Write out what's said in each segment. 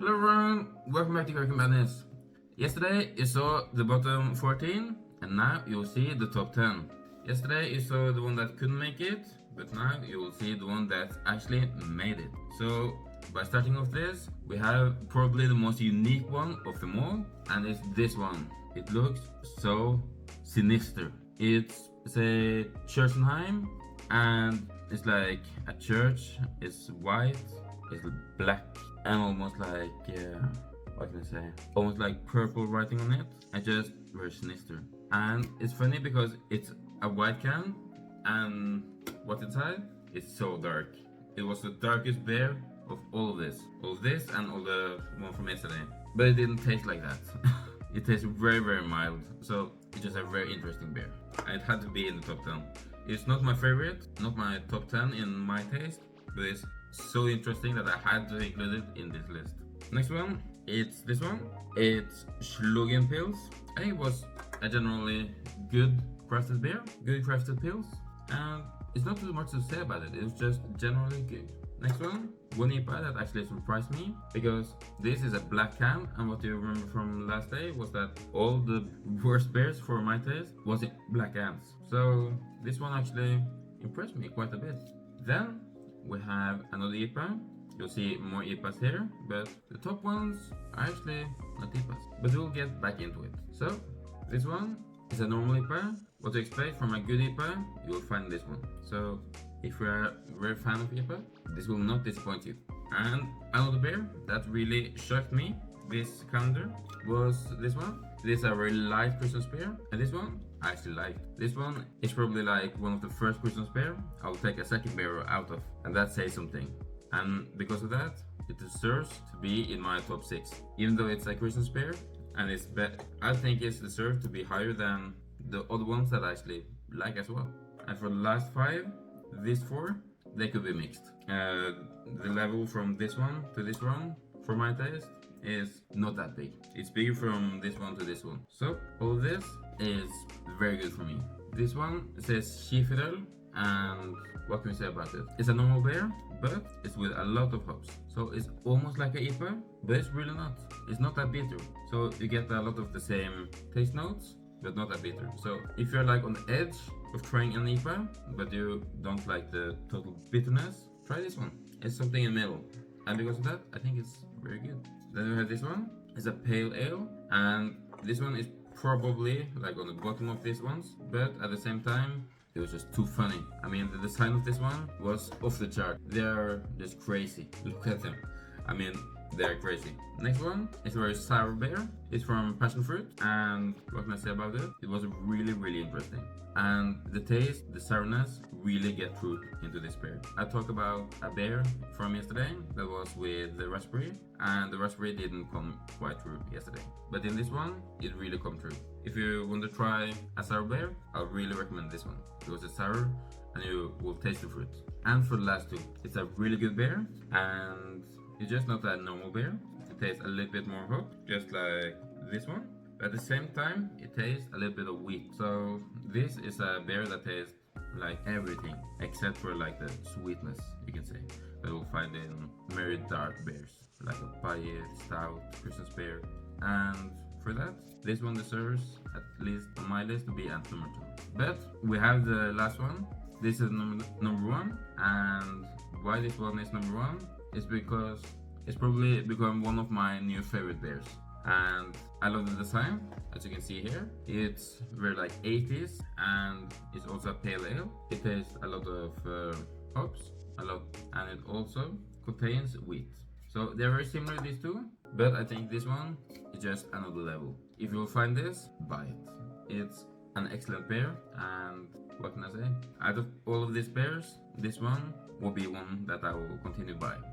Hello everyone, welcome back to American Madness. Yesterday you saw the bottom 14 and now you'll see the top 10. Yesterday you saw the one that couldn't make it, but now you will see the one that actually made it. So by starting off this, we have probably the most unique one of them all, and it's this one. It looks so sinister. It's a Churchenheim, and it's like a church. It's white, it's black, and almost like what can I say? Almost like purple writing on it, and just very sinister. And it's funny because it's a white can, and what's inside? It's so dark. It was the darkest beer of all of this, and all the one from yesterday. But it didn't taste like that. It tastes very mild. So it's just a very interesting beer. And it had to be in the top 10. It's not my favorite, not my top 10 in my taste, but it's so interesting that I had to include it in this list. Next one, it's this one. It's Schlugenpils. I think it was a generally good crafted beer, good crafted pills, and it's not too much to say about it. It was just generally good. Next one IPA that actually surprised me, because this is a black can, and what you remember from last day was that all the worst beers for my taste was in black cans. So this one actually impressed me quite a bit. Then we have another IPA. You'll see more IPAs here, but the top ones are actually not IPAs. But we'll get back into it. So this one is a normal IPA. What to expect from a good IPA, you will find this one. So if you are a very fan of IPA, this will not disappoint you. And another beer that really shocked me this calendar was this one. This is a very light Christmas beer, and this one I actually liked. This one is probably like one of the first Christmas beer I'll take a second beer out of, and that says something. And because of that, it deserves to be in my top 6. Even though it's a Christmas beer, and I think it's deserved to be higher than the other ones that I actually like as well. And for the last 5, these 4, they could be mixed. The level from this one to this one, for my taste, is not that big. It's bigger from this one to this one. So all of this is very good for me. This one says Schifferel, and what can we say about it? It's a normal beer, but it's with a lot of hops. So it's almost like a IPA, but it's really not. It's not that bitter. So you get a lot of the same taste notes, but not that bitter. So if you're like on the edge of trying an IPA, but you don't like the total bitterness, try this one. It's something in the middle. And because of that, I think it's very good. Then we have this one. It's a pale ale, and this one is probably like on the bottom of these ones, but at the same time, it was just too funny. I mean, the design of this one was off the chart. They're just crazy. Look at them. I mean, they're crazy. Next one is a very sour beer. It's from passion fruit, and what can I say about it? It was really interesting. And the taste, the sourness, really get through into this beer. I talked about a beer from yesterday that was with the raspberry, and the raspberry didn't come quite through yesterday. But in this one, it really come through. If you want to try a sour beer, I really recommend this one, because it's sour and you will taste the fruit. And for the last 2, it's a really good beer, and it's just not a normal beer. It tastes a little bit more hop, just like this one. But at the same time, it tastes a little bit of wheat. So this is a beer that tastes like everything, except for like the sweetness, you can say, that you'll find in very dark beers, like a Payet, Stout, Christmas beer. And for that, this one deserves, at least on my list, to be at number 2. But we have the last one. This is number 1, and why this one is number 1 is because it's probably become one of my new favorite beers. And I love the design, as you can see here. It's very like 80s, and it's also a pale ale. It tastes a lot of hops, and it also contains wheat. So they're very similar, these 2, but I think this one is just another level. If you'll find this, buy it. It's an excellent beer, and what can I say? Out of all of these beers, this one will be one that I will continue buying.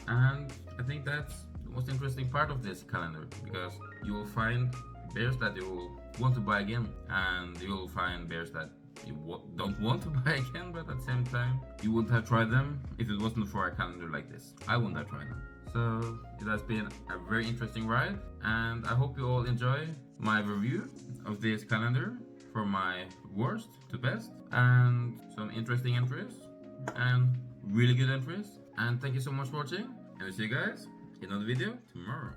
And I think that's the most interesting part of this calendar, because you will find beers that you will want to buy again, and you will find beers that you don't want to buy again, but at the same time, you wouldn't have tried them if it wasn't for a calendar like this. I wouldn't have tried them. So it has been a very interesting ride, and I hope you all enjoy my review of this calendar from my worst to best, and some interesting entries and really good entries. And thank you so much for watching, and I'll see you guys another video tomorrow.